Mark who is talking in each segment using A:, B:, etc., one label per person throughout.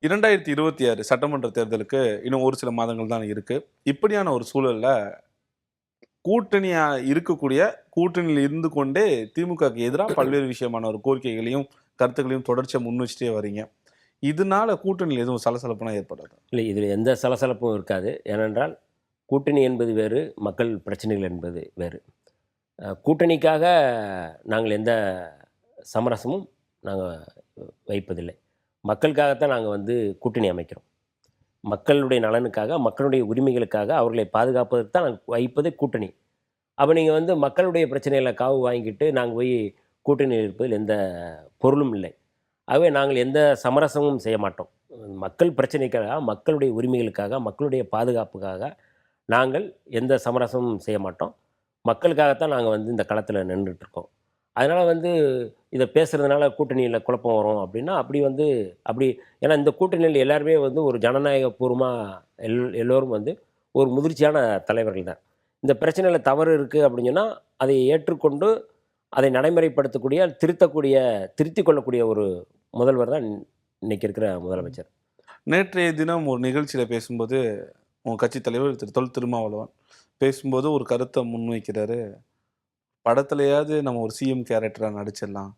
A: 2026 சட்டமன்ற தேர்தலுக்கு இன்னும் ஒரு சில மாதங்கள் தான் இருக்கு. இப்படியான ஒரு சூழல்ல கூட்டணியா இருக்கக்கூடிய கூட்டணியில் இருந்து கொண்டே திமுகவுக்கு எதிரா பல்வேறு விஷயமான ஒரு கோரிக்கைகளையும், கருத்துக்களையும் தொடர்ச்சியா முன் வச்சுட்டே வரீங்க. இதனால கூட்டணியில் எதுவும் சலசலப்புலாம் ஏற்படாதா?
B: இல்லை, இதில் எந்த சலசலப்பும் இருக்காது. ஏனென்றால் கூட்டணி என்பது வேறு, மக்கள் பிரச்சனைகள் என்பது வேறு. கூட்டணிக்காக நாங்கள் எந்த சமரசமும் வைப்பதில்லை. மக்களுக்காகத்தான் நாங்கள் கூட்டணி அமைக்கிறோம். மக்களுடைய நலனுக்காக, மக்களுடைய உரிமைகளுக்காக, அவர்களை பாதுகாப்பதற்கு தான் நாங்கள் வைப்பது கூட்டணி. அப்போ நீங்கள் மக்களுடைய பிரச்சனைகளை காவு வாங்கிக்கிட்டு நாங்கள் போய் கூட்டணியில் இருப்பதில் எந்த பொருளும் இல்லை. ஆகவே நாங்கள் எந்த சமரசமும் செய்ய மாட்டோம். மக்கள் பிரச்சனைக்காக, மக்களுடைய உரிமைகளுக்காக, மக்களுடைய பாதுகாப்புக்காக நாங்கள் எந்த சமரசமும் செய்ய மாட்டோம். மக்களுக்காகத்தான் நாங்கள் இந்த களத்தில் நின்றுட்டுருக்கோம். அதனால் இதை பேசுகிறதுனால கூட்டணியில் குழப்பம் வரும் அப்படின்னா, அப்படி ஏன்னா இந்த கூட்டணியில் எல்லாருமே ஒரு ஜனநாயகபூர்வமாக எல்லோரும் ஒரு முதிர்ச்சியான தலைவர்கள் தான். இந்த பிரச்சனையில் தவறு இருக்குது அப்படின்னு சொன்னால் அதை ஏற்றுக்கொண்டு அதை நடைமுறைப்படுத்தக்கூடிய, திருத்திக் கொள்ளக்கூடிய ஒரு முதல்வர் தான் இன்றைக்கி இருக்கிற முதலமைச்சர்.
A: நேற்றைய தினம் ஒரு நிகழ்ச்சியில் பேசும்போது உங்கள் கட்சி தலைவர் தொல் திருமாவளவன் பேசும்போது ஒரு கருத்தை முன்வைக்கிறாரு. படத்துலையாவது நம்ம ஒரு சிஎம் கேரக்டராக நடிச்சிடலாம்.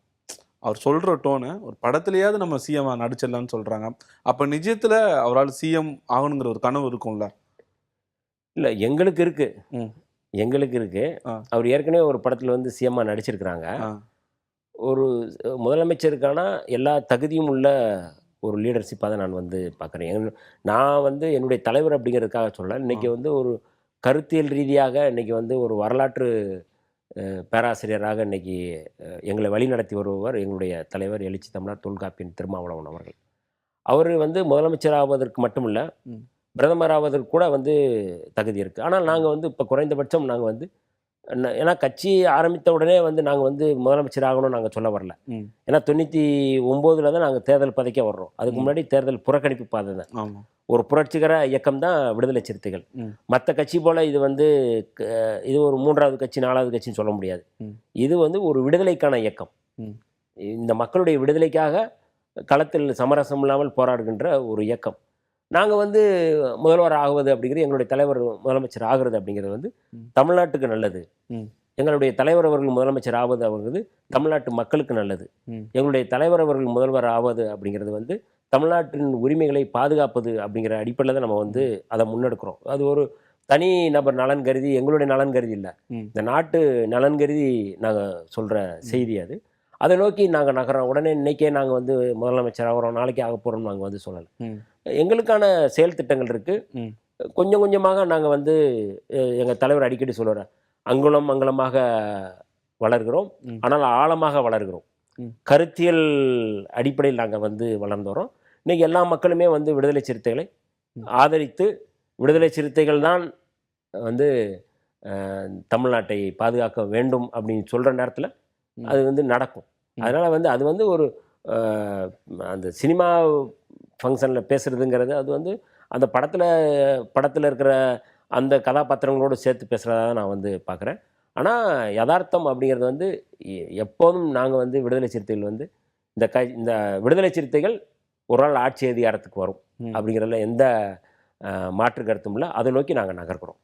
A: அவர் சொல்கிற டோனு ஒரு படத்துலையாவது நம்ம சிஎம் நடிச்சிடலான்னு சொல்கிறாங்க. அப்போ நிஜத்தில் அவரால் சிஎம் ஆகணுங்கிற ஒரு கனவு இருக்கும்ல?
B: இல்லை, எங்களுக்கு இருக்குது. அவர் ஏற்கனவே ஒரு படத்தில் சிஎம்மாக நடிச்சிருக்கிறாங்க. ஒரு முதலமைச்சருக்கான எல்லா தகுதியும் உள்ள ஒரு லீடர்ஷிப்பாக தான் நான் பார்க்குறேன். நான் என்னுடைய தலைவர் அப்படிங்கிறதுக்காக சொல்லலை. இன்றைக்கி ஒரு கருத்தியல் ரீதியாக இன்றைக்கி ஒரு வரலாற்று பேராசிரியராக இன்றைக்கி எங்களை வழிநடத்தி வருபவர் எங்களுடைய தலைவர் எழுச்சி தமிழர் தொல்காப்பியன் திருமாவளவன் அவர்கள். அவர் முதலமைச்சர் ஆவதற்கு மட்டுமில்லை, பிரதமர் ஆவதற்கு கூட தகுதி இருக்குது. ஆனால் நாங்கள் இப்போ குறைந்தபட்சம் நாங்கள் ஏன்னா கட்சி ஆரம்பித்த உடனே நாங்கள் முதலமைச்சர் ஆகணும்னு நாங்கள் சொல்ல வரல. ஏன்னா 99 தான் நாங்கள் தேர்தல் பதைக்க வர்றோம். அதுக்கு முன்னாடி தேர்தல் புறக்கணிப்பு பாதை தான். ஒரு புரட்சிகர இயக்கம் தான் விடுதலை சிறுத்தைகள். மற்ற கட்சி போல் இது ஒரு 3வது கட்சி 4வது கட்சின்னு சொல்ல முடியாது. இது ஒரு விடுதலைக்கான இயக்கம். இந்த மக்களுடைய விடுதலைக்காக களத்தில் சமரசம் இல்லாமல் போராடுகின்ற ஒரு இயக்கம். நாங்கள் முதல்வர் ஆகுவது அப்படிங்கிறது, எங்களுடைய தலைவர் முதலமைச்சர் ஆகிறது அப்படிங்கிறது தமிழ்நாட்டுக்கு நல்லது. எங்களுடைய தலைவர் அவர்கள் முதலமைச்சர் ஆவது அப்படிங்கிறது தமிழ்நாட்டு மக்களுக்கு நல்லது. எங்களுடைய தலைவர் அவர்கள் முதல்வர் ஆவது அப்படிங்கிறது தமிழ்நாட்டின் உரிமைகளை பாதுகாப்பது அப்படிங்கிற அடிப்படையில் தான் நம்ம அதை முன்னெடுக்கிறோம். அது ஒரு தனி நபர் நலன் கருதி, எங்களுடைய நலன் கருதி இல்லை, இந்த நாட்டு நலன் கருதி நாங்கள் சொல்கிற செய்தி அது. அதை நோக்கி நாங்கள் நகரோம். உடனே இன்றைக்கே நாங்கள் முதலமைச்சர் ஆகிறோம், நாளைக்கே ஆக போகிறோம்னு நாங்கள் சொல்லலை. எங்களுக்கான செயல் திட்டங்கள் இருக்குது. கொஞ்சம் கொஞ்சமாக நாங்கள் எங்கள் தலைவர் அடிக்கடி சொல்லுவார், அங்குலம் அங்குலமாக வளர்கிறோம், ஆனால் ஆழமாக வளர்கிறோம். கருத்தியல் அடிப்படையில் நாங்கள் வளர்ந்து வரோம். இன்றைக்கி எல்லா மக்களுமே விடுதலை சிறுத்தைகளை ஆதரித்து, விடுதலை சிறுத்தைகள் தான் தமிழ்நாட்டை பாதுகாக்க வேண்டும் அப்படின்னு சொல்கிற நேரத்தில் அது நடக்கும். அதனால் அது ஒரு அந்த சினிமா ஃபங்க்ஷனில் பேசுகிறதுங்கிறது அது அந்த படத்தில் இருக்கிற அந்த கதாபாத்திரங்களோடு சேர்த்து பேசுகிறதா தான் நான் பார்க்குறேன். ஆனால் யதார்த்தம் அப்படிங்கிறது எப்போதும் நாங்கள் விடுதலை சிறுத்தைகள் இந்த விடுதலை சிறுத்தைகள் ஒரு நாள் ஆட்சி அதிகாரத்துக்கு வரும் அப்படிங்கிறதுல எந்த மாற்று கருத்தும் இல்லை. அதை நோக்கி நாங்கள் நகர்கிறோம்.